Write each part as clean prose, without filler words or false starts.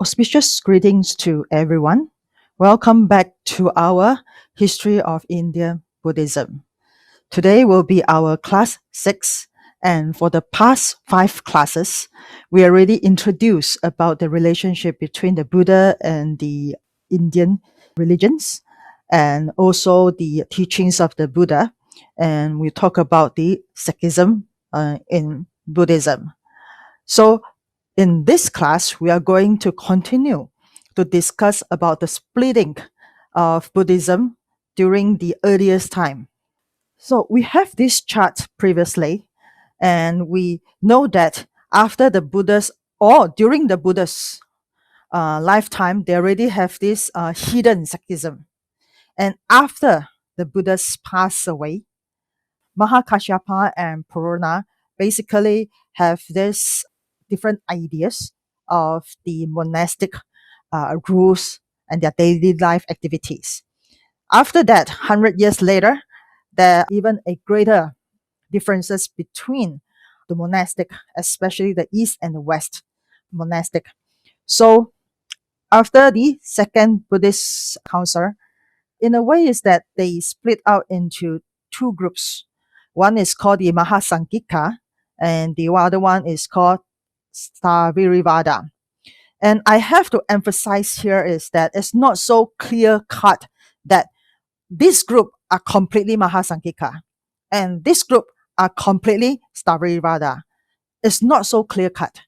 Auspicious greetings to everyone. Welcome back to our History of Indian Buddhism. Today will be our class 6, and for the past 5 classes, we already introduced about the relationship between the Buddha and the Indian religions, and also the teachings of the Buddha, and we talk about the Sikhism in Buddhism. So in this class, we are going to continue to discuss about the splitting of Buddhism during the earliest time. So we have this chart previously, and we know that after the Buddha's or during the Buddha's lifetime, they already have this hidden Sikhism. And after the Buddha's passed away, Mahakashyapa and Purana basically have this different ideas of the monastic rules and their daily life activities. After that, 100 years later, there are even a greater differences between the monastic, especially the East and the West monastic. So after the second Buddhist council, in a way is that they split out into two groups. One is called the Mahasanghika, and the other one is called Savirivada. And I have to emphasize here is that it's not so clear cut that this group are completely Mahasanghika and this group are completely Savirivada. It's not so clear cut.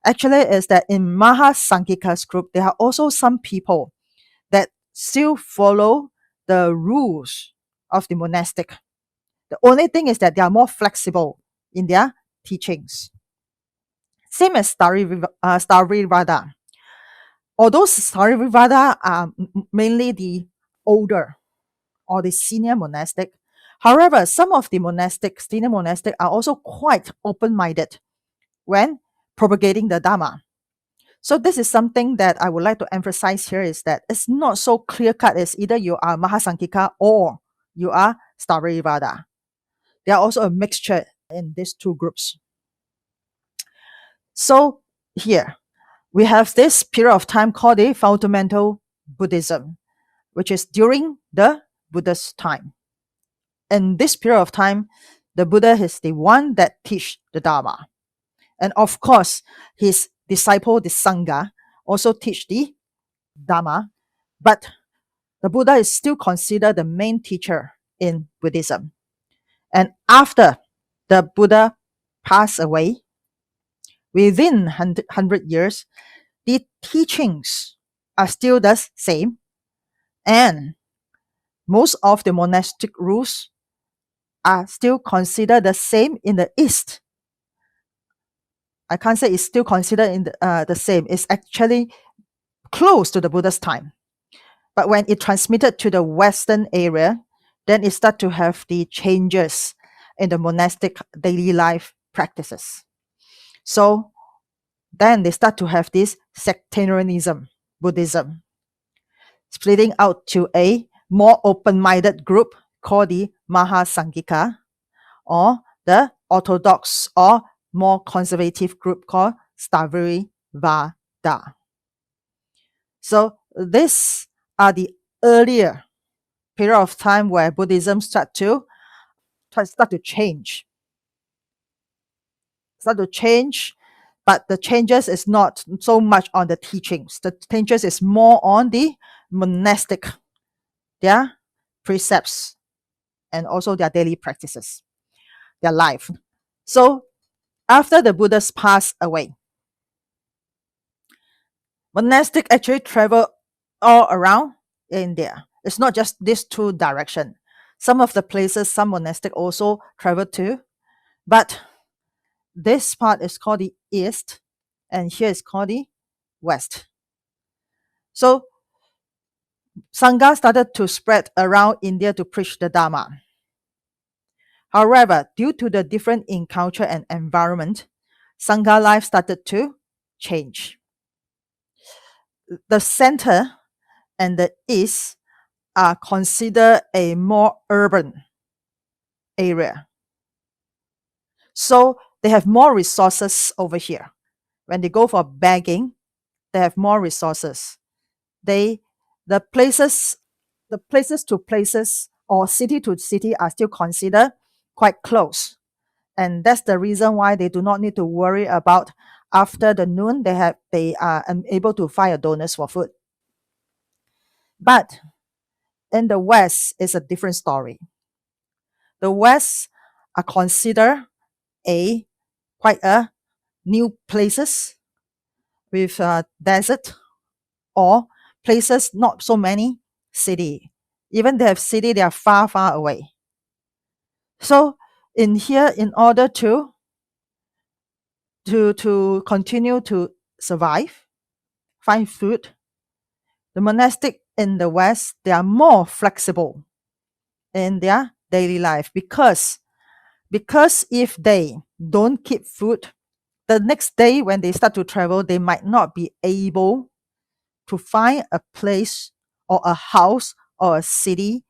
Actually, is that in Mahasanghika's group, there are also some people that still follow the rules of the monastic. The only thing is that they are more flexible in their teachings. Same as Savirivada. Although Savirivada are mainly the older or the senior monastic, however, some of the senior monastic are also quite open-minded when propagating the Dharma. So this is something that I would like to emphasize here is that it's not so clear-cut as either you are Mahasanghika or you are Savirivada. There are also a mixture in these two groups. So here, we have this period of time called the fundamental Buddhism, which is during the Buddha's time. In this period of time, the Buddha is the one that teach the Dharma. And of course, his disciple, the Sangha, also teach the Dharma, but the Buddha is still considered the main teacher in Buddhism. And after the Buddha passed away, within 100 years, the teachings are still the same, and most of the monastic rules are still considered the same in the East. I can't say it's still considered in the same. It's actually close to the Buddha's time. But when it transmitted to the Western area, then it started to have the changes in the monastic daily life practices. So then they start to have this sectarianism, Buddhism, splitting out to a more open-minded group called the Mahasanghika, or the orthodox or more conservative group called Savirivada. So these are the earlier period of time where Buddhism start to change. But the changes is not so much on the teachings. The changes is more on the monastic, their precepts, and also their daily practices, their life. So after the Buddha's passed away, monastic actually travel all around India. It's not just these two directions. Some of the places, some monastic also travel to, but this part is called the East, and here is called the West. So Sangha started to spread around India to preach the Dharma. However, due to the different in culture and environment, Sangha life started to change. The center and the East are considered a more urban area. So they have more resources over here. When they go for begging, they have more resources. The places to places or city to city are still considered quite close. And that's the reason why they do not need to worry about after the noon they are unable to find a donors for food. But in the West, it's a different story. The West are considered quite a new places with desert or places not so many city. Even they have city, they are far, far away. So in here, in order to continue to survive, find food, the monastic in the West, they are more flexible in their daily life because if they don't keep food, the next day when they start to travel, they might not be able to find a place or a house or a city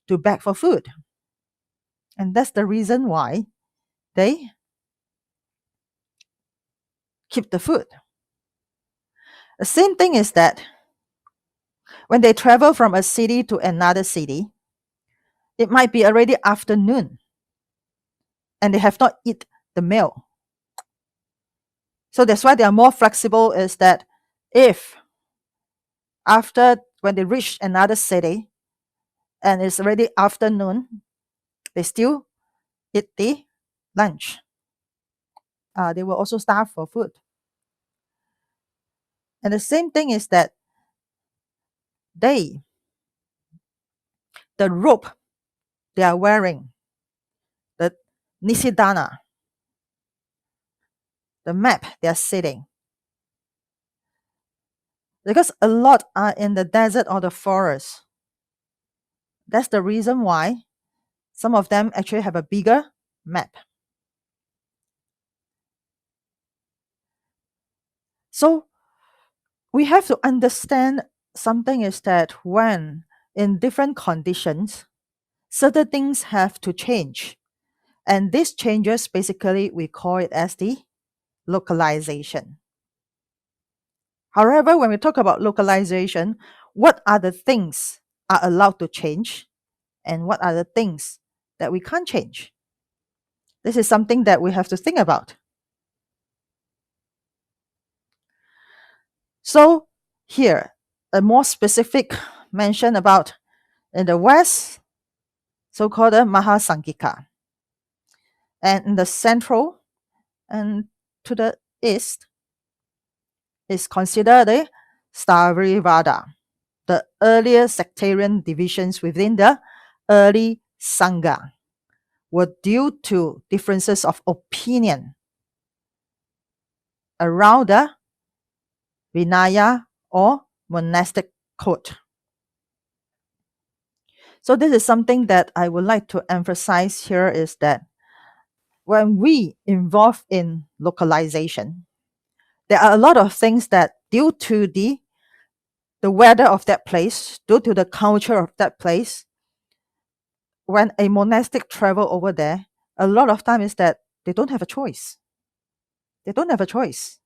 to beg for food. And that's the reason why they keep the food. The same thing is that when they travel from a city to another city, it might be already afternoon and they have not eat the meal. So that's why they are more flexible, is that if after when they reach another city and it's already afternoon, they still eat the lunch. They will also starve for food. And the same thing is that the robe they are wearing, the nisidana, the map they are sitting, because a lot are in the desert or the forest. That's the reason why some of them actually have a bigger map. So we have to understand something is that when in different conditions, certain things have to change. And these changes, basically, we call it as the localization. However, when we talk about localization, what are the things are allowed to change and what are the things that we can't change? This is something that we have to think about. So here, a more specific mention about in the West, so-called the Mahasangika. And in the central and to the east is considered the Stavrirvada, the earlier sectarian divisions within the early Sangha were due to differences of opinion around the Vinaya or monastic code. So this is something that I would like to emphasize here, is that when we involve in localization, there are a lot of things that due to the weather of that place, due to the culture of that place, when a monastic travel over there, a lot of time is that they don't have a choice. They don't have a choice.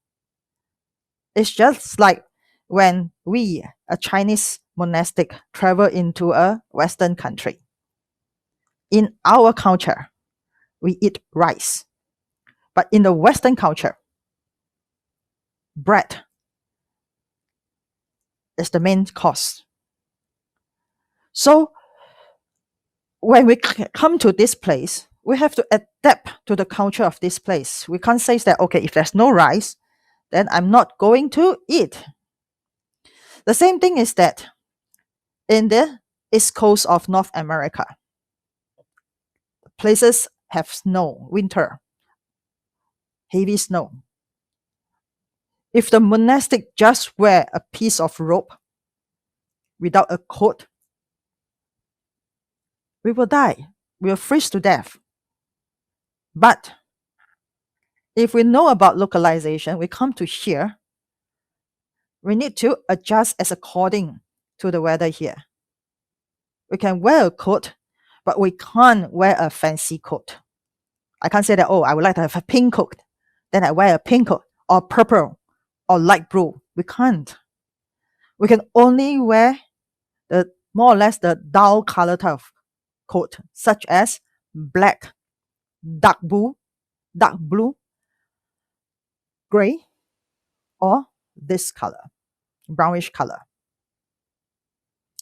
It's just like when we, a Chinese monastic, travel into a Western country. In our culture, we eat rice. But in the Western culture, bread is the main course. So when we come to this place, we have to adapt to the culture of this place. We can't say that, okay, if there's no rice, then I'm not going to eat. The same thing is that in the east coast of North America, places have snow, winter, heavy snow. If the monastic just wear a piece of rope without a coat, we will die. We will freeze to death. But if we know about localization, we come to here, we need to adjust as according to the weather here. We can wear a coat, but we can't wear a fancy coat. I can't say that, oh, I would like to have a pink coat. Then I wear a pink coat or purple or light blue. We can't. We can only wear the more or less the dull color type of coat, such as black, dark blue, gray, or this color, brownish color.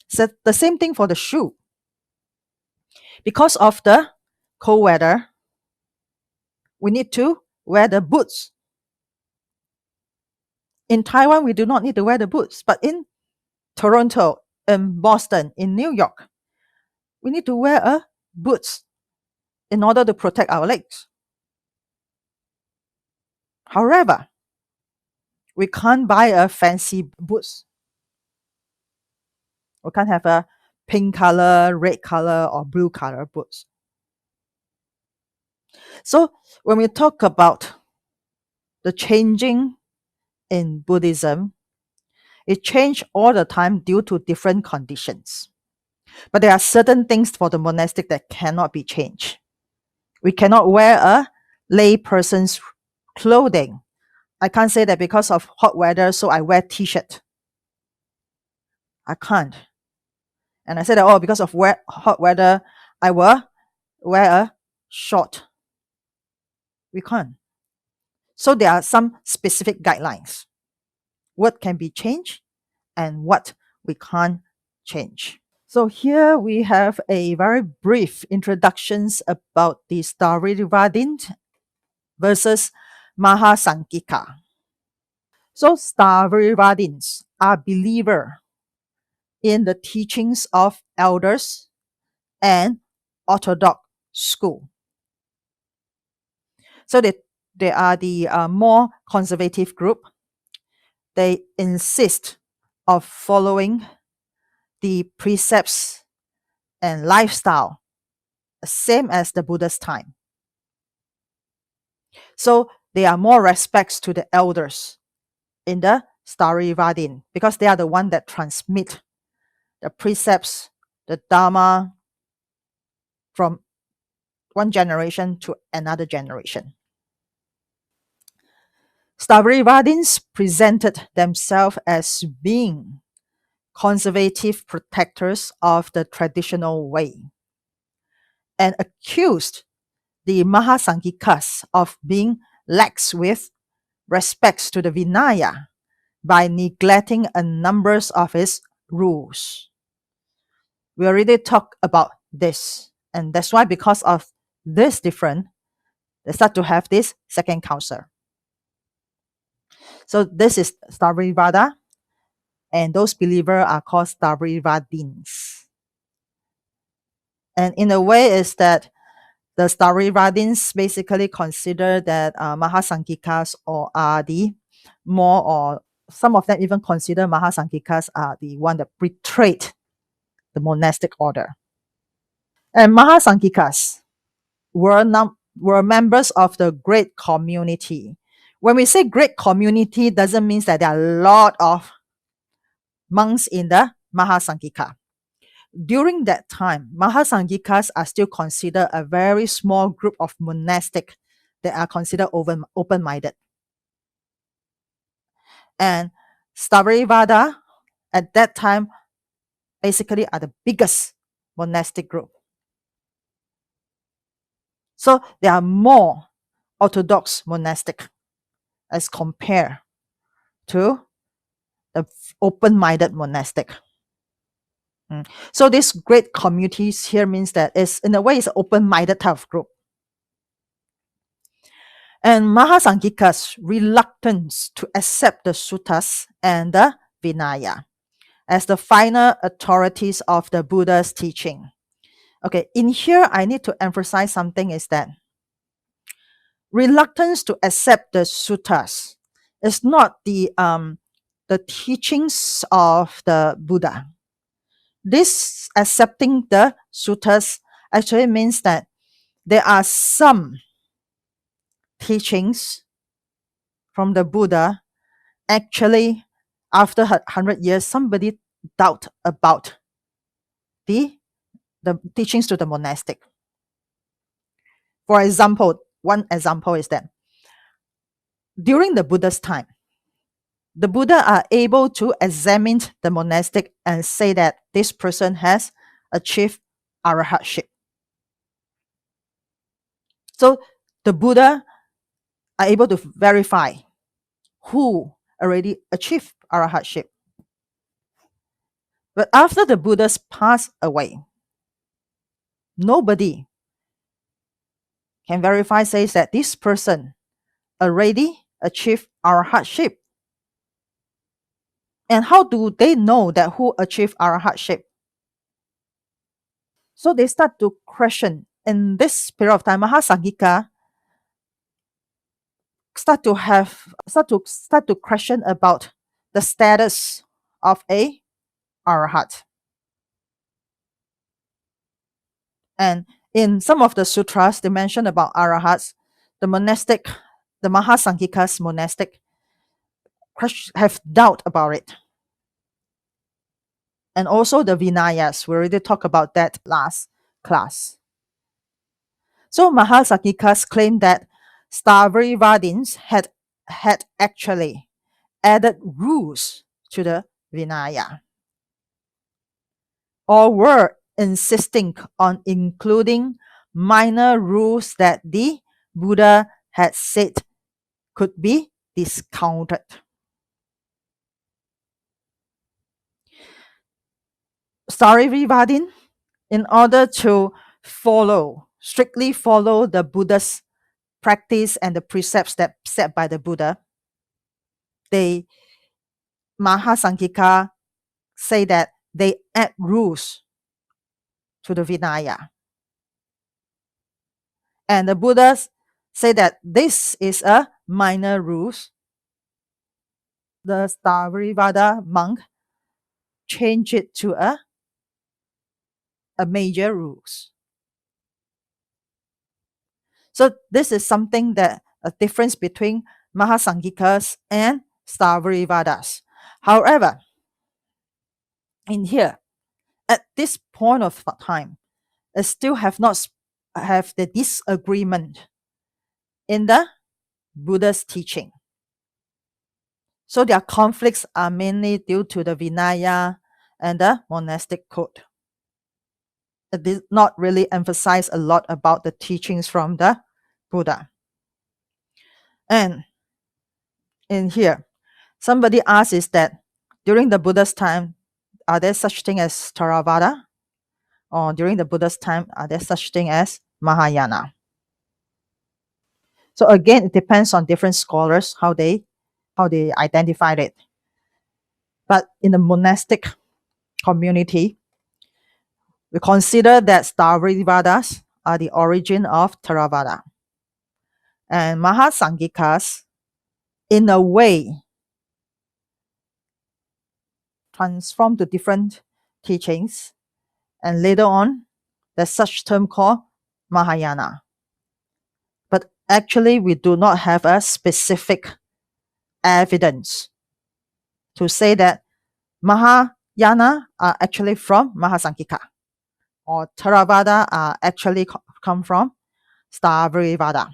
So the same thing for the shoe. Because of the cold weather, we need to wear the boots. In Taiwan, we do not need to wear the boots, but in Toronto, in Boston, in New York, we need to wear a boots in order to protect our legs. However, we can't buy a fancy boots. We can't have a pink color, red color, or blue color boots. So when we talk about the changing in Buddhism, it changed all the time due to different conditions. But there are certain things for the monastic that cannot be changed. We cannot wear a lay person's clothing. I can't say that because of hot weather, so I wear t-shirt. I can't. And I said that, oh, because of hot weather, I will wear a short. We can't. So there are some specific guidelines. What can be changed and what we can't change. So here we have a very brief introductions about the Stavirvadin versus Mahasanghika. So Stavirvadins are believers in the teachings of elders and orthodox school. So they are the more conservative group. They insist of following the precepts and lifestyle same as the Buddha's time. So there are more respects to the elders in the Stavirvadin because they are the one that transmit the precepts, the Dharma from one generation to another generation. Stavirvadins presented themselves as being conservative protectors of the traditional way and accused the Mahasanghikas of being lax with respects to the Vinaya by neglecting a number of its rules. We already talked about this, and that's why because of this difference, they start to have this second council. So this is Stavirvada, and those believers are called Stavirvadins. And in a way is that the Stavirvadins basically consider that Mahasanghikas are the more, or some of them even consider Mahasanghikas are the one that betrayed the monastic order. And Mahasanghikas were members of the great community. When we say great community, doesn't mean that there are a lot of monks in the Mahasanghika. During that time, Mahasanghikas are still considered a very small group of monastic that are considered open-minded. And Stavirvada at that time basically are the biggest monastic group. So there are more orthodox monastic as compared to the open-minded monastic. So this great communities here means that it's in a way it's an open-minded type of group. And Mahasanghika's reluctance to accept the suttas and the Vinaya as the final authorities of the Buddha's teaching. Okay, in here I need to emphasize something is that reluctance to accept the suttas is not the teachings of the Buddha. This accepting the suttas actually means that there are some teachings from the Buddha. Actually, after 100 years, somebody doubt about the teachings to the monastic. For example, one example is that during the Buddha's time, the Buddha are able to examine the monastic and say that this person has achieved arahatship. So the Buddha are able to verify who already achieved arahatship. But after the Buddhas pass away, nobody can verify, says that this person already achieved arahatship. And how do they know that who achieved arahatship? So they start to question. In this period of time, Mahasanghika start to question about the status of a arahat. And in some of the sutras, they mention about arahats, the Mahasanghikas monastic have doubt about it. And also the Vinayas, we already talked about that last class. So Mahasanghikas claim that Stavrivadins had actually added rules to the Vinaya, or were insisting on including minor rules that the Buddha had said could be discounted. Stavrivadin, in order to strictly follow the Buddha's practice and the precepts that set by the Buddha, they Mahasanghika say that they add rules to the Vinaya. And the Buddhas say that this is a minor rules. The Stavrivada monk change it to a major rules. So this is something that a difference between Mahasanghikas and Stavrivadas. However, in here, at this point of time, I still have not have the disagreement in the Buddha's teaching. So their conflicts are mainly due to the Vinaya and the monastic code. It did not really emphasize a lot about the teachings from the Buddha. And in here, somebody asks is that during the Buddha's time, are there such thing as Theravada? Or during the Buddha's time, are there such thing as Mahayana? So again, it depends on different scholars how they identified it. But in the monastic community, we consider that Stavrivadas are the origin of Theravada. And Mahasanghikas, in a way, transform to different teachings. And later on, there's such term called Mahayana. But actually, we do not have a specific evidence to say that Mahayana are actually from Mahasanghika, or Theravada are actually come from Stavrivada.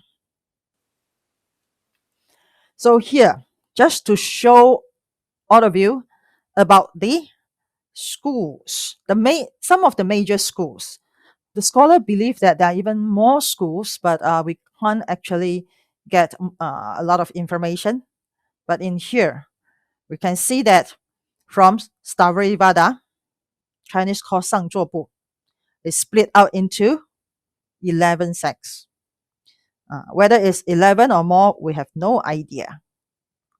So here, just to show all of you about the schools, some of the major schools. The scholar believe that there are even more schools, but we can't actually get a lot of information. But in here, we can see that from Stavrivada, Chinese called Sangzhuobu, is split out into 11 sects. Whether it's 11 or more, we have no idea.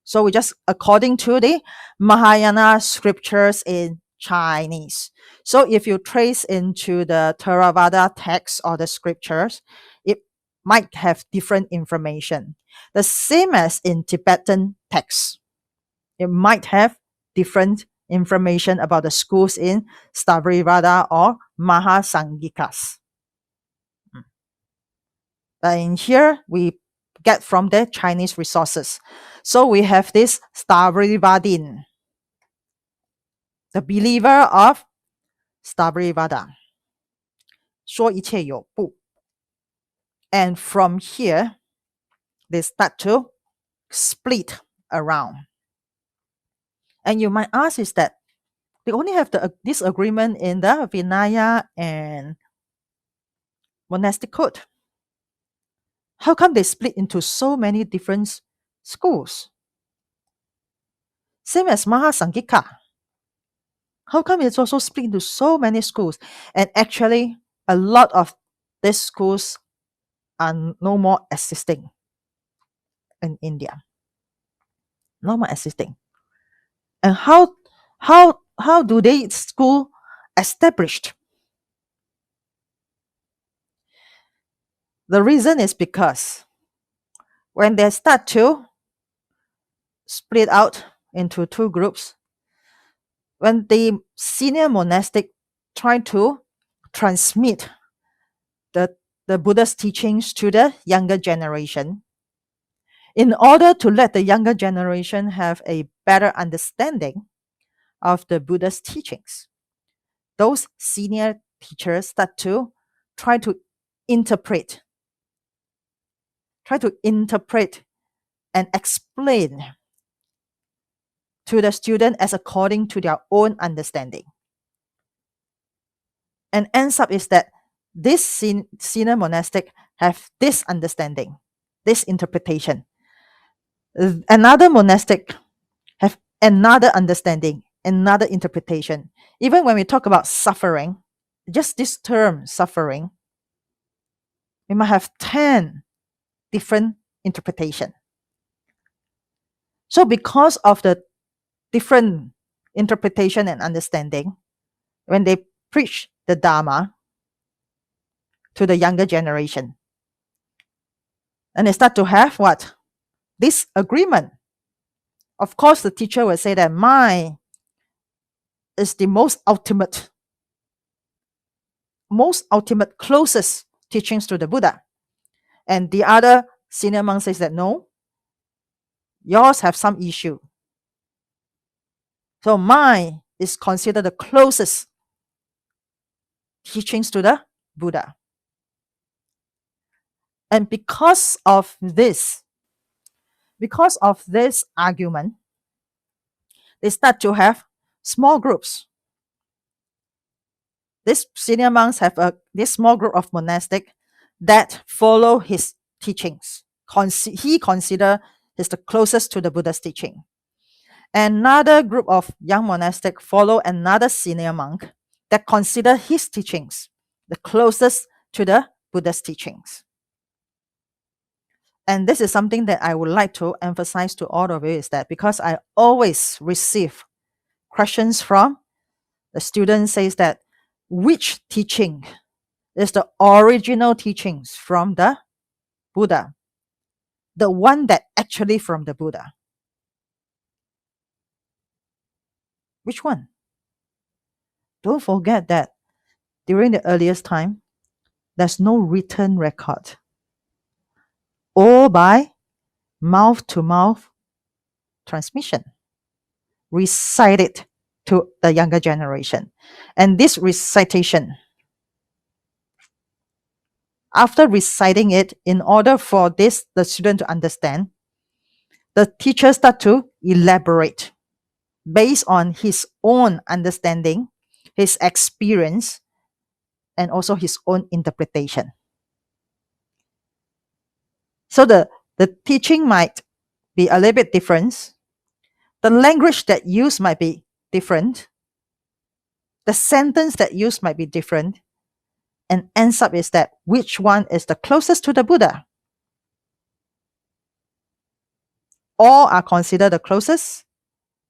So we just according to the Mahayana scriptures in Chinese. So if you trace into the Theravada text or the scriptures, it might have different information. The same as in Tibetan texts. It might have different information about the schools in Stavrivada or Mahasanghikas. But in here, we get from the Chinese resources. So we have this Stavrivadin, the believer of Stavrivada. 说一切有不. And from here, they start to split around. And you might ask is that they only have this agreement in the Vinaya and monastic code. How come they split into so many different schools? Same as Mahasangika. How come it's also split into so many schools? And actually, a lot of these schools are no more existing in India. No more existing. And how do they school established? The reason is because when they start to split out into two groups, when the senior monastic try to transmit the Buddha's teachings to the younger generation, in order to let the younger generation have a better understanding of the Buddha's teachings, those senior teachers start to try to interpret, and explain to the student as according to their own understanding. And ends up is that this senior monastic have this understanding, this interpretation. Another monastic have another understanding, another interpretation. Even when we talk about suffering, just this term suffering, we might have 10 different interpretation. So because of the different interpretation and understanding, when they preach the Dharma to the younger generation, and they start to have what? Disagreement. Of course, the teacher will say that mine is the most ultimate, closest teachings to the Buddha. And the other senior monk says that no, yours have some issue. So mine is considered the closest teachings to the Buddha. And because of this argument, they start to have small groups. These senior monks have this small group of monastic that follow his teachings. He consider is the closest to the Buddha's teaching. Another group of young monastic follow another senior monk that consider his teachings the closest to the Buddha's teachings. And this is something that I would like to emphasize to all of you is that because I always receive questions from the student says that which teaching is the original teachings from the Buddha, the one that actually from the Buddha. Which one? Don't forget that during the earliest time, there's no written record. All by mouth-to-mouth transmission, recited to the younger generation. And this recitation, after reciting it, in order for the student to understand, the teacher start to elaborate based on his own understanding, his experience, and also his own interpretation. So the teaching might be a little bit different. The language that used might be different. The sentence that used might be different. And ends up is that which one is the closest to the Buddha? All are considered the closest,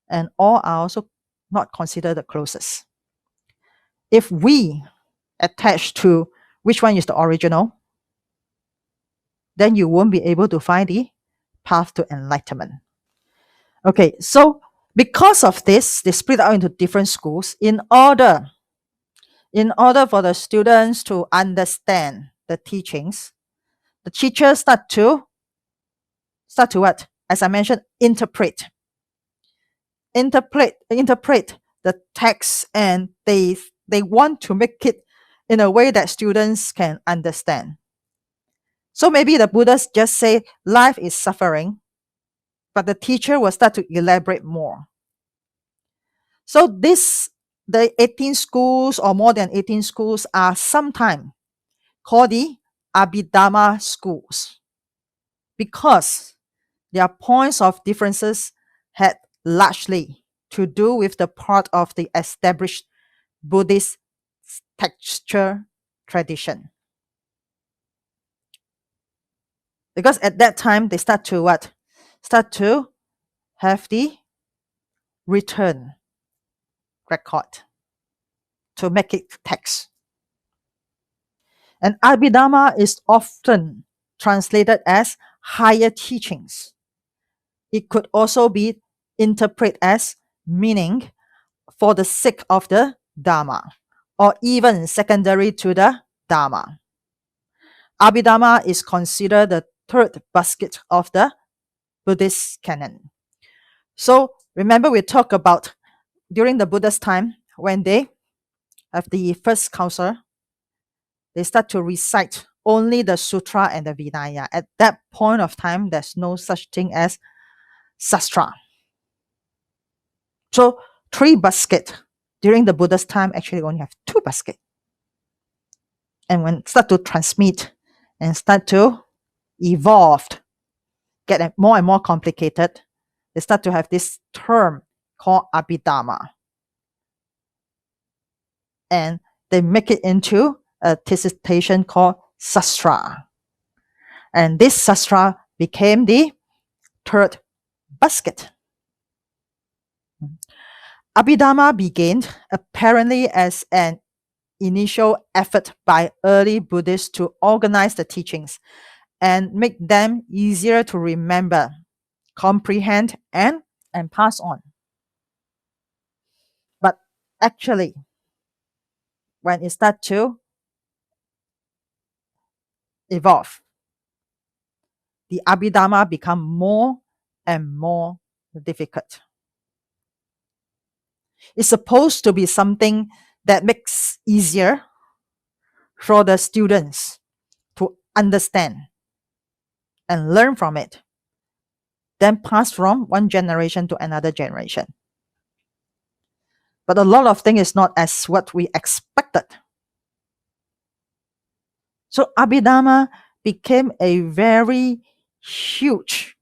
and all are also not considered the closest. If we attach to which one is the original, then you won't be able to find the path to enlightenment. Okay, so because of this, they split out into different schools in order for the students to understand the teachings. The teachers start to what? As I mentioned, interpret the text, and they want to make it in a way that students can understand. So maybe the Buddhas just say life is suffering, but the teacher will start to elaborate more. So the 18 schools or more than 18 schools are sometimes called the Abhidhamma schools because their points of differences had largely to do with the part of the established Buddhist texture tradition. Because at that time they start to what? Start to have the written record to make it text. And Abhidhamma is often translated as higher teachings. It could also be interpreted as meaning for the sake of the Dharma, or even secondary to the Dharma. Abhidhamma is considered the third basket of the Buddhist canon. So remember we talked about during the Buddha's time when they have the first council, they start to recite only the sutra and the Vinaya. At that point of time, there's no such thing as sastra. So 3 baskets. During the Buddha's time, actually only have 2 baskets. And when start to transmit and start to evolve, get more and more complicated, they start to have this term called Abhidhamma. And they make it into a dissertation called sastra. And this sastra became the third basket. Abhidhamma began apparently as an initial effort by early Buddhists to organize the teachings and make them easier to remember, comprehend, and pass on. But actually, when it starts to evolve, the Abhidhamma become more and more difficult. It's supposed to be something that makes easier for the students to understand and learn from it, then pass from one generation to another generation. But a lot of things is not as what we expected. So Abhidhamma became a very huge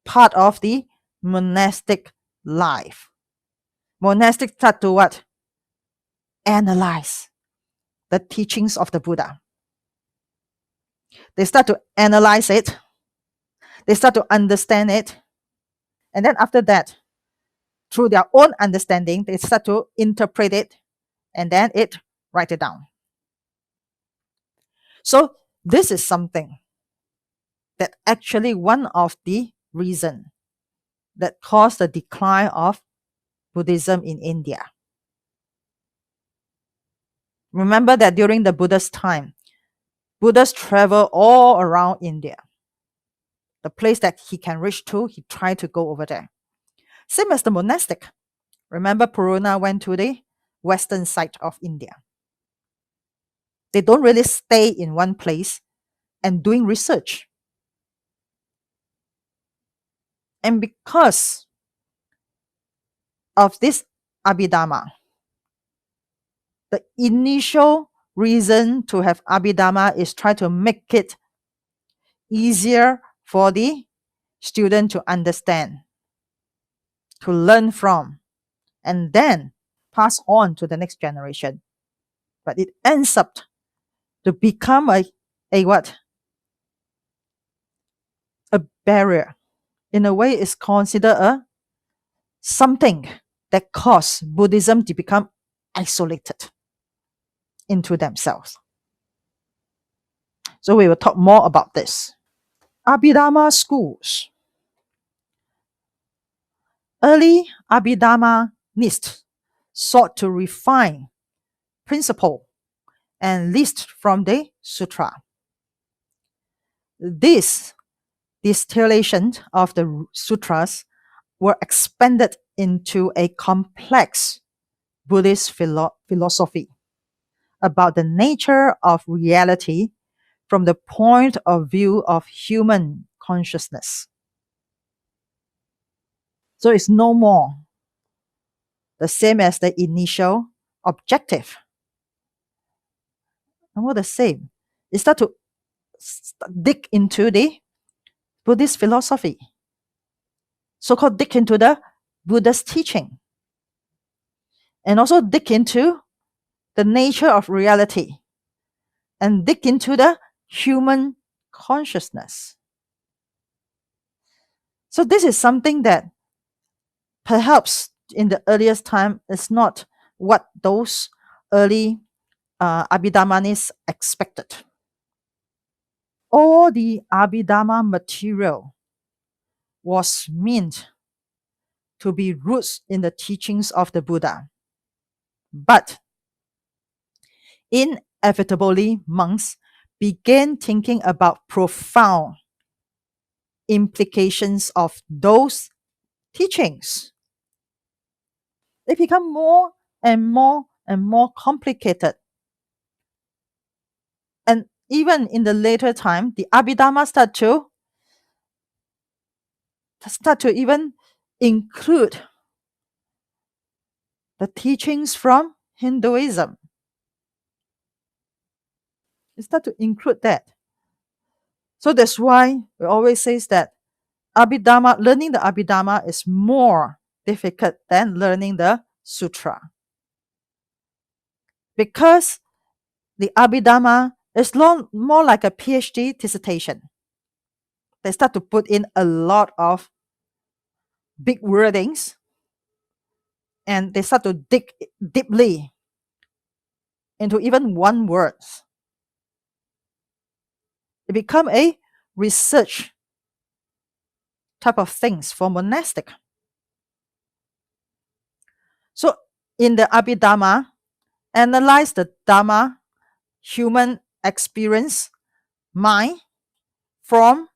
part of the monastic life. Monastic start to what? Analyze the teachings of the Buddha. They start to analyze it. They start to understand it. And then after that, through their own understanding, they start to interpret it and then write it down. So this is something that actually one of the reasons that caused the decline of Buddhism in India. Remember that during the Buddha's time, Buddhas travel all around India. The place that he can reach to, he tried to go over there. Same as the monastic. Remember Purana went to the western side of India. They don't really stay in one place and doing research. And because of this Abhidhamma, the initial reason to have Abhidhamma is try to make it easier for the student to understand, to learn from, and then pass on to the next generation. But it ends up to become a what? A barrier. In a way, it's considered something that caused Buddhism to become isolated into themselves. So we will talk more about this. Abhidhamma schools. Early Abhidharmanists sought to refine principle and list from the sutra. This distillation of the sutras were expanded into a complex Buddhist philosophy about the nature of reality from the point of view of human consciousness. So it's no more the same as the initial objective. And what the same? They start to dig into the Buddhist philosophy, so-called dig into the Buddha's teaching, and also dig into the nature of reality, and dig into the human consciousness. So this is something that perhaps in the earliest time is not what those early Abhidharmanists expected. All the Abhidharma material was meant to be roots in the teachings of the Buddha. But inevitably, monks began thinking about profound implications of those teachings. They become more and more and more complicated. And even in the later time, the Abhidharma start to even include the teachings from Hinduism. It start to include that. So that's why we always say that Abhidharma, learning the Abhidharma is more difficult than learning the Sutra. Because the Abhidharma is more like a PhD dissertation. They start to put in a lot of big wordings, and they start to dig deeply into even one word. It become a research type of things for monastic. So in the Abhidharma, analyze the Dharma, human experience, mind, form,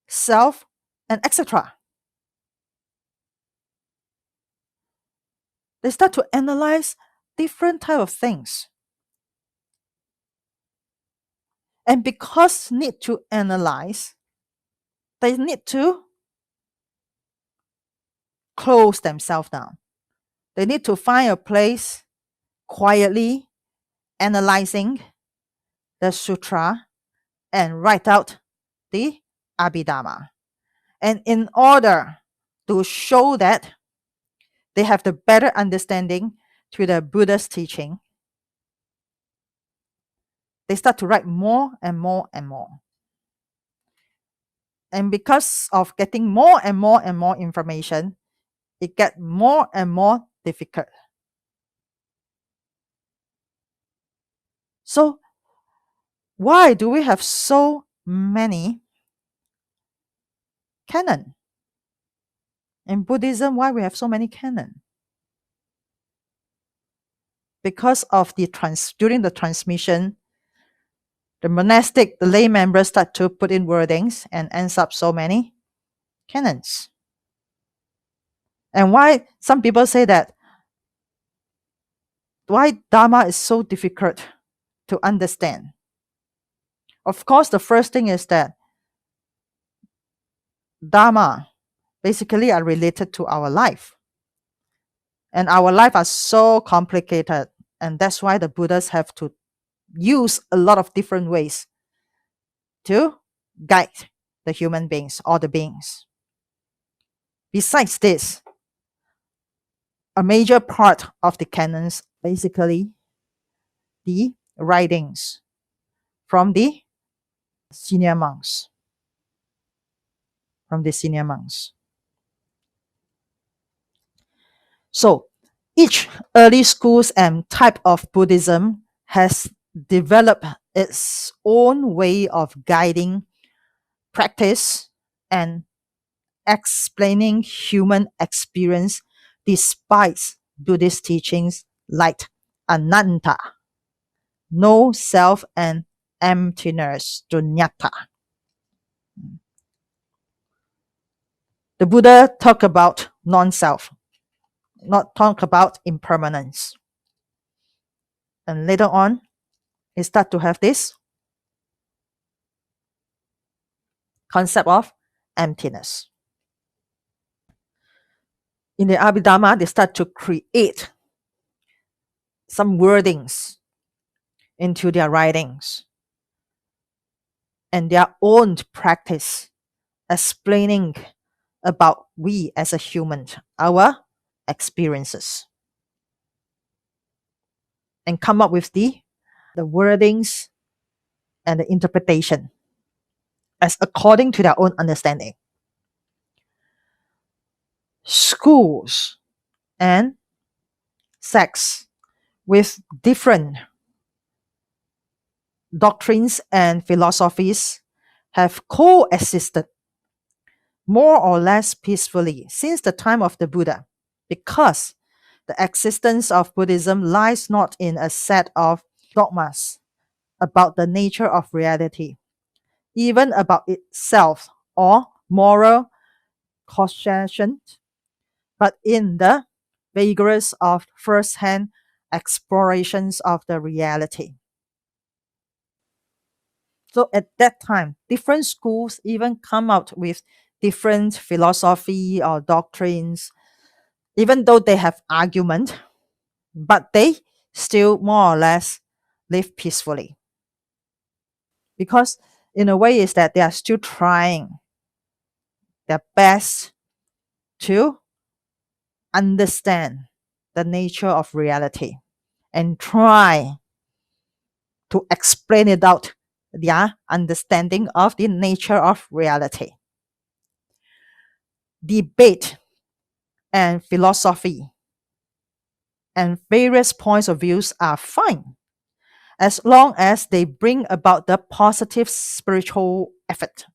self, and etc. They start to analyze different type of things. And because need to analyze, they need to close themselves down. They need to find a place quietly analyzing the sutra and write out the Abhidharma. And in order to show that they have the better understanding to the Buddha's teaching, they start to write more and more and more. And because of getting more and more and more information, it gets more and more difficult. So why do we have so many canon? In Buddhism, why we have so many canon? Because of during the transmission, the monastic, the lay members start to put in wordings and ends up so many canons. And why some people say that why Dharma is so difficult to understand? Of course, the first thing is that Dharma basically are related to our life. And our life are so complicated. And that's why the Buddhas have to use a lot of different ways to guide the human beings or the beings. Besides this, a major part of the canons, basically the writings from the senior monks. So each early schools and type of Buddhism has developed its own way of guiding practice and explaining human experience despite Buddhist teachings like anatta, no self, and emptiness, sunyata. The Buddha talked about non-self, not talk about impermanence. And later on, it start to have this concept of emptiness. In the Abhidharma, they start to create some wordings into their writings and their own practice, explaining about we as a human, our experiences, and come up with the wordings and the interpretation as according to their own understanding. Schools and sects with different doctrines and philosophies have coexisted more or less peacefully since the time of the Buddha, because the existence of Buddhism lies not in a set of dogmas about the nature of reality, even about itself or moral causation, but in the vigorous of first-hand explorations of the reality. So at that time, different schools even come out with different philosophy or doctrines, even though they have argument, but they still more or less live peacefully. Because in a way is that they are still trying their best to understand the nature of reality and try to explain it out their understanding of the nature of reality. Debate and philosophy and various points of views are fine as long as they bring about the positive spiritual effort.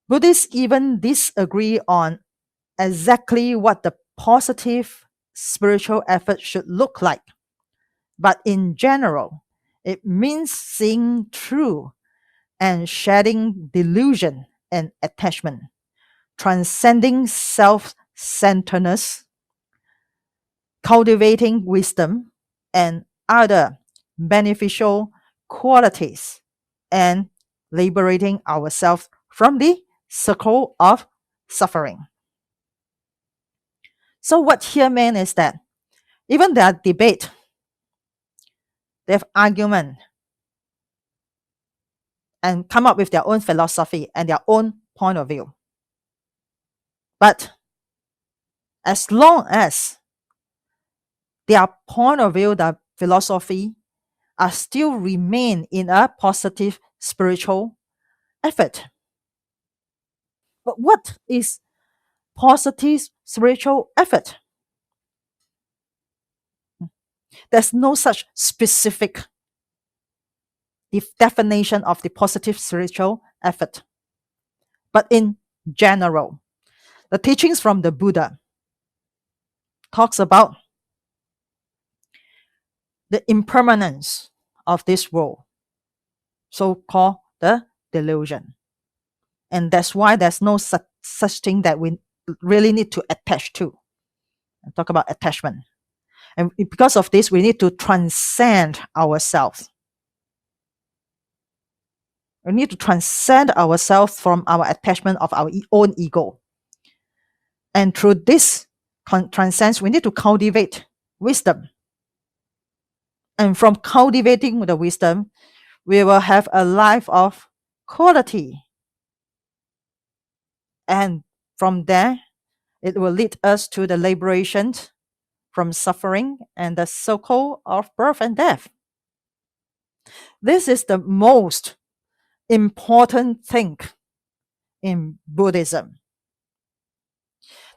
Buddhists even disagree on exactly what the positive spiritual effort should look like. But in general, it means seeing through and shedding delusion and attachment, transcending self-centeredness, cultivating wisdom and other beneficial qualities, and liberating ourselves from the circle of suffering. So what here meant is that even their debate, they have argument and come up with their own philosophy and their own point of view. But as long as their point of view, their philosophy, are still remain in a positive spiritual effort. But what is positive spiritual effort? There's no such specific definition of the positive spiritual effort. But in general, the teachings from the Buddha talks about the impermanence of this world, so-called the delusion. And that's why there's no such thing that we really need to attach to. And talk about attachment. And because of this, we need to transcend ourselves. We need to transcend ourselves from our attachment of our own ego. And through this transcendence, we need to cultivate wisdom. And from cultivating the wisdom, we will have a life of quality. And from there, it will lead us to the liberation from suffering and the circle of birth and death. This is the most important thing in Buddhism.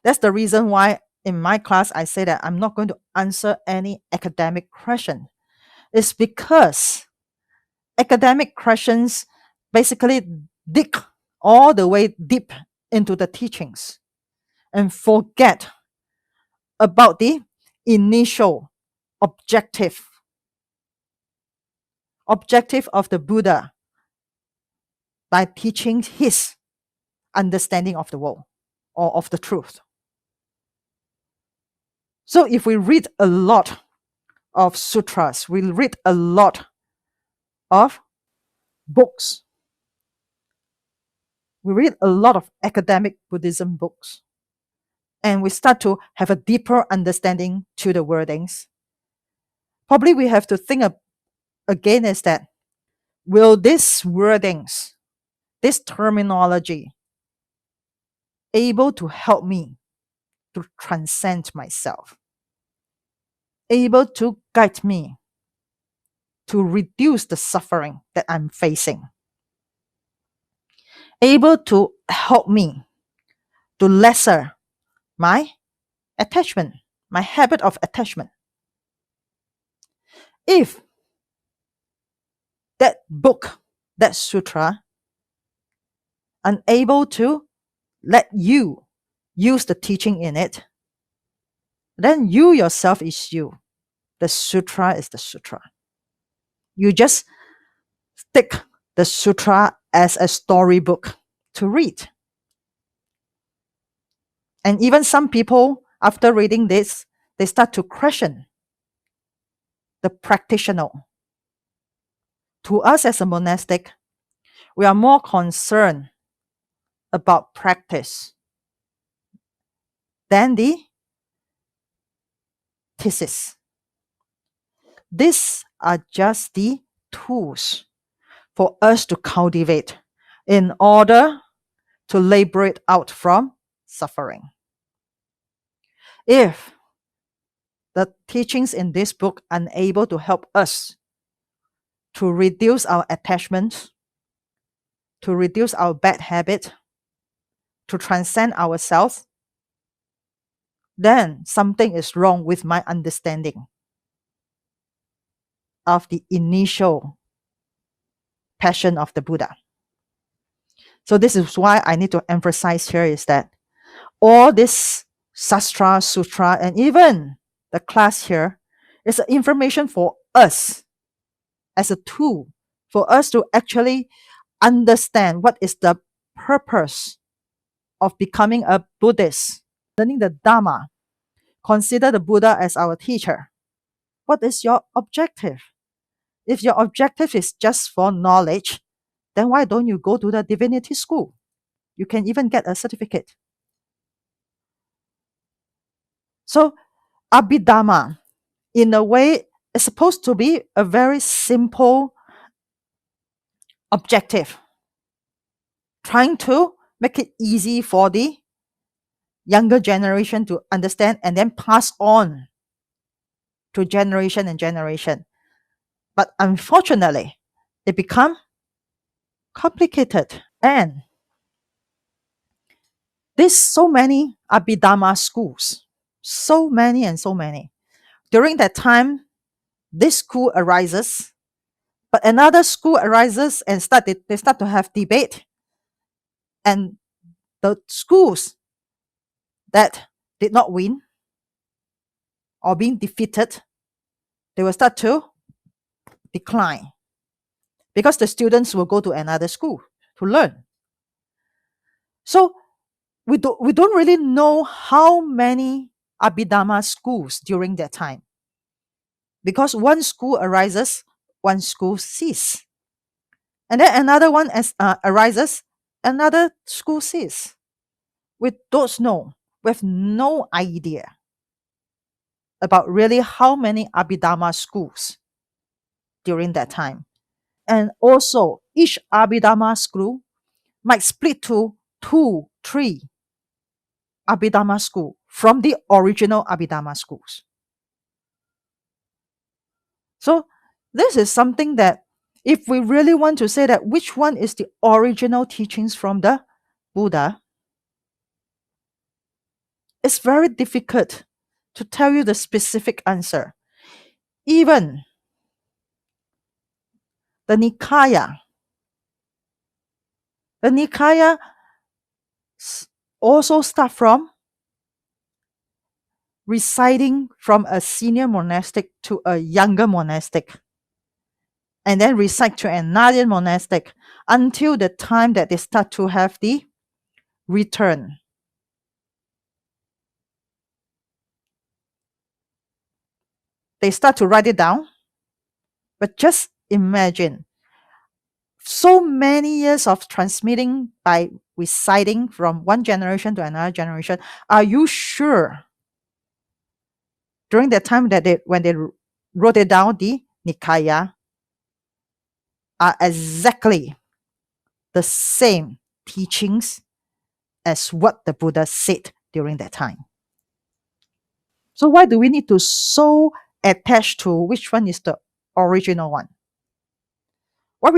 That's the reason why in my class I say that I'm not going to answer any academic question. It's because academic questions basically dig all the way deep into the teachings and forget about the initial objective of the Buddha by teaching his understanding of the world or of the truth. So if we read a lot of sutras, we read a lot of books, we read a lot of academic Buddhism books, and we start to have a deeper understanding to the wordings, probably we have to think again is that, will these wordings, this terminology, able to help me to transcend myself, able to guide me to reduce the suffering that I'm facing, able to help me to lesser my attachment, my habit of attachment. If that book, that sutra, unable to let you use the teaching in it, then you yourself is you. The sutra is the sutra. You just take the sutra as a storybook to read. And even some people, after reading this, they start to question the practitioner. To us as a monastic, we are more concerned about practice than the thesis. These are just the tools for us to cultivate in order to liberate out from suffering. If the teachings in this book are unable to help us to reduce our attachment, to reduce our bad habit, to transcend ourselves, then something is wrong with my understanding of the initial passion of the Buddha. So this is why I need to emphasize here is that all this sastra, sutra, and even the class here is information for us as a tool for us to actually understand what is the purpose of becoming a Buddhist, learning the Dharma, consider the Buddha as our teacher. What is your objective? If your objective is just for knowledge, then why don't you go to the divinity school? You can even get a certificate. So, Abhidharma, in a way, is supposed to be a very simple objective, trying to make it easy for the younger generation to understand and then pass on to generation and generation. But unfortunately, it become complicated. And there's so many Abhidharma schools, so many and so many. During that time, this school arises, but another school arises and they start to have debate. And the schools that did not win or being defeated, they will start to decline because the students will go to another school to learn. So we don't really know how many Abhidharma schools during that time, because one school arises, one school ceases, and then another one arises, another school ceases. We don't know. We have no idea about really how many Abhidharma schools during that time. And also, each Abhidharma school might split to 2, 3 Abhidharma school from the original Abhidharma schools. So this is something that if we really want to say that which one is the original teachings from the Buddha, it's very difficult to tell you the specific answer. Even the Nikaya also start from reciting from a senior monastic to a younger monastic, and then recite to another monastic until the time that they start to have the return. They start to write it down, but just imagine so many years of transmitting by reciting from one generation to another generation. Are you sure during that time that when they wrote it down, the Nikaya, are exactly the same teachings as what the Buddha said during that time. So why do we need to so attach to which one is the original one? Why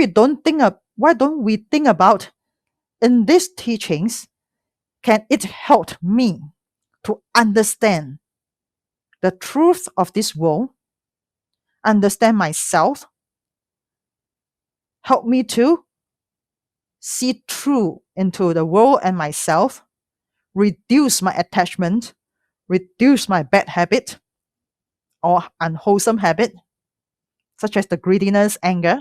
don't we think about in these teachings, can it help me to understand the truth of this world, understand myself, help me to see through into the world and myself, reduce my attachment, reduce my bad habit or unwholesome habit, such as the greediness, anger,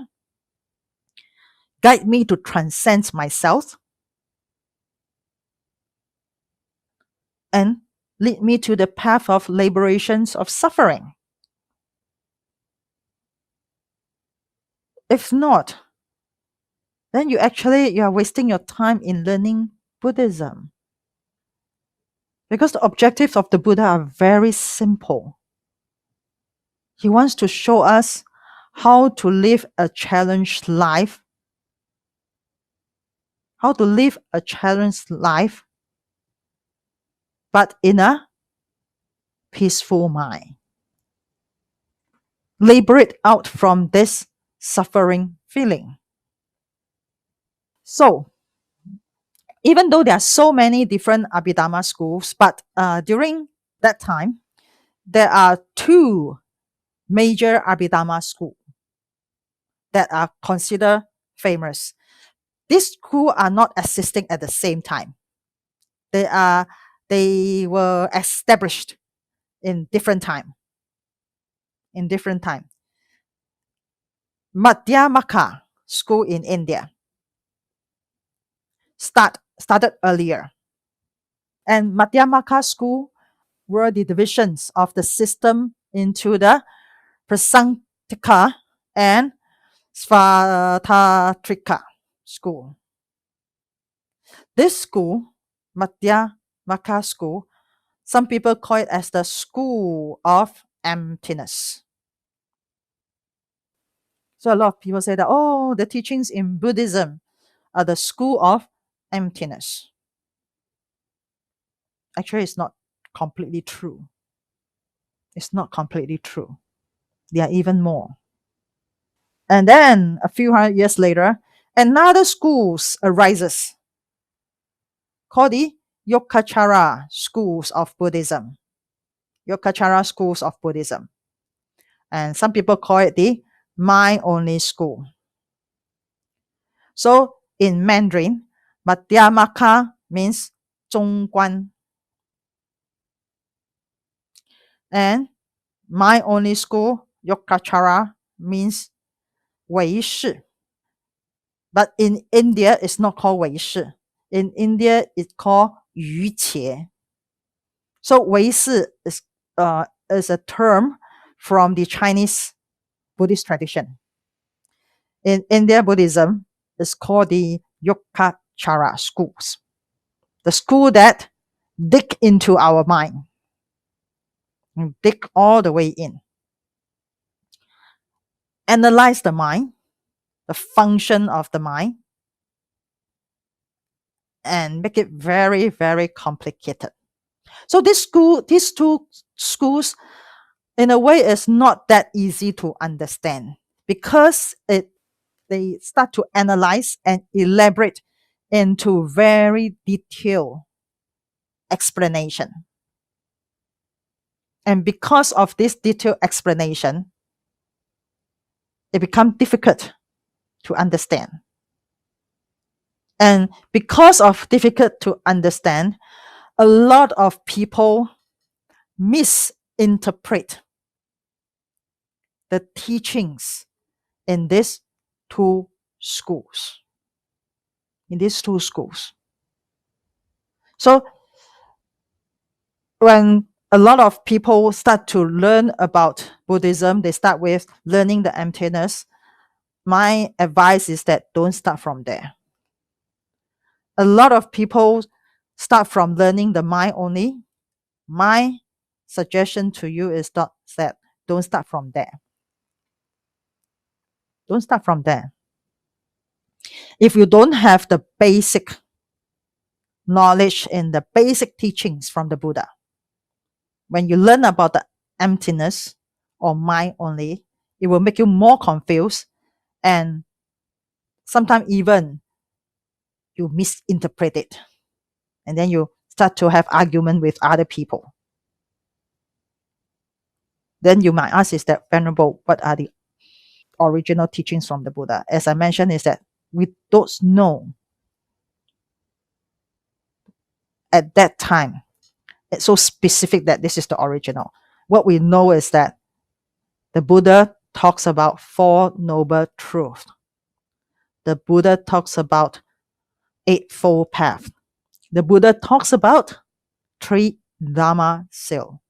guide me to transcend myself, and lead me to the path of liberations of suffering. If not, then you are wasting your time in learning Buddhism. Because the objectives of the Buddha are very simple. He wants to show us how to live a challenged life, but in a peaceful mind. Liberate out from this suffering feeling. So, even though there are so many different Abhidharma schools, but during that time, there are two major Abhidharma schools that are considered famous. These schools are not existing at the same time. They were established in different time. Madhyamaka school in India started earlier. And Madhyamaka school were the divisions of the system into the Prasantika and Svatatrika school. This school, Madhyamaka school, some people call it as the school of emptiness. So a lot of people say that, oh, the teachings in Buddhism are the school of emptiness. Actually, it's not completely true. It's not completely true. There are even more. And then a few hundred years later, another school arises called the Yogacara schools of Buddhism. Yogacara schools of Buddhism. And some people call it the mind-only school. So in Mandarin, Madhyamaka means 中观. And mind-only school, Yogacara, means 唯识. But in India, it's not called 唯识. In India, it's called 瑜伽. So 唯识is a term from the Chinese Buddhist tradition. In India Buddhism, it's called the Yogacara schools. The school that dig into our mind. Dig all the way in. Analyze the mind, the function of the mind, and make it very, very complicated. So these two schools, in a way, is not that easy to understand because they start to analyze and elaborate into very detailed explanation. And because of this detailed explanation, it becomes difficult to understand. And because of difficult to understand, a lot of people misinterpret the teachings in these two schools. So when a lot of people start to learn about Buddhism, they start with learning the emptiness. My advice is that don't start from there. A lot of people start from learning the mind only. My suggestion to you is that Don't start from there. Don't start from there. If you don't have the basic knowledge and the basic teachings from the Buddha, when you learn about the emptiness or mind only, it will make you more confused, and sometimes even you misinterpret it. And then you start to have argument with other people. Then you might ask, is that Venerable, what are the original teachings from the Buddha? As I mentioned, is that we don't know at that time. It's so specific that this is the original. What we know is that the Buddha talks about Four Noble Truths. The Buddha talks about Eightfold Path. The Buddha talks about three Dharma seal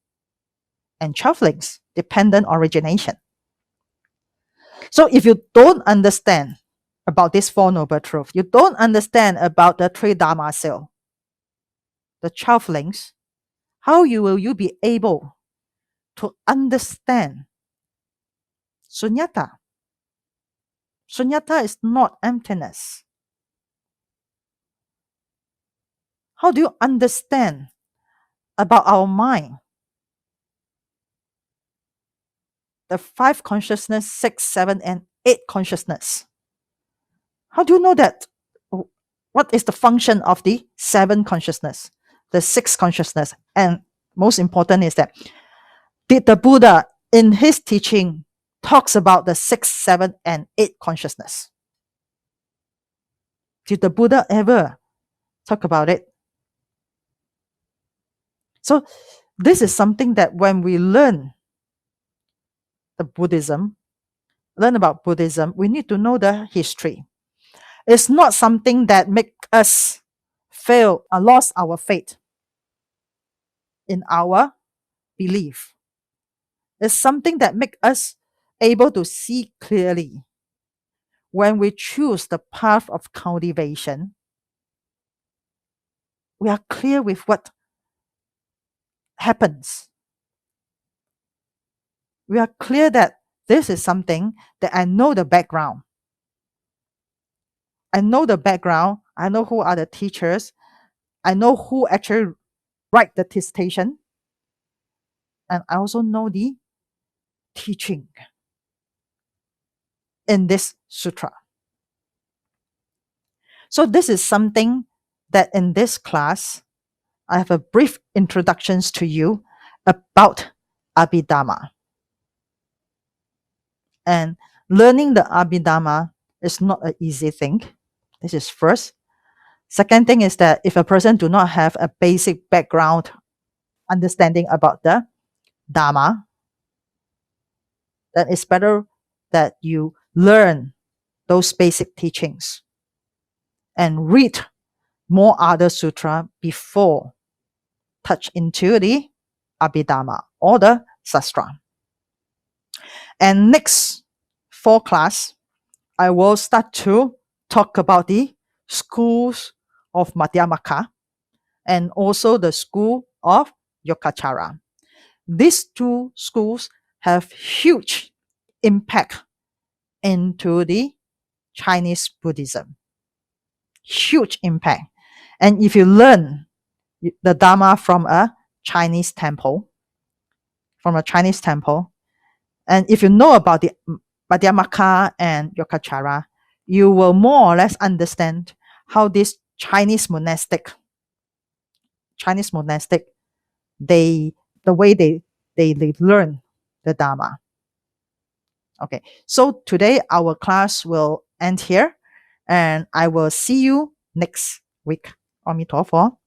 and 12 links, dependent origination. So if you don't understand about this Four Noble Truths, you don't understand about the three Dharma seal, the 12 links, how will you be able to understand sunyata? Sunyata is not emptiness. How do you understand about our mind? The 5 consciousness, 6, 7, and 8 consciousness. How do you know that? What is the function of the 7 consciousness, the 6 consciousness? And most important is that, did the Buddha in his teaching talks about the 6, 7, and 8 consciousness? Did the Buddha ever talk about it? So this is something that when we learn about Buddhism, we need to know the history. It's not something that makes us fail or lost our faith in our belief. It's something that makes us able to see clearly. When we choose the path of cultivation, we are clear with what happens. We are clear that this is something that I know the background. I know the background. I know who are the teachers. I know who actually write the dissertation. And I also know the teaching in this sutra. So this is something that in this class, I have a brief introductions to you about Abhidhamma. And learning the Abhidhamma is not an easy thing. This is first. Second thing is that if a person do not have a basic background understanding about the Dharma, then it's better that you learn those basic teachings and read more other sutra before touch into the Abhidhamma or the Sastra. And next 4 class, I will start to talk about the schools of Madhyamaka and also the school of Yogacara. These 2 schools have huge impact into the Chinese Buddhism. Huge impact. And if you learn the Dharma from a Chinese temple, and if you know about the Madhyamaka and Yogacara, you will more or less understand how this Chinese monastic, the way they learn the Dharma. Okay, so today our class will end here, and I will see you next week. Amitofo.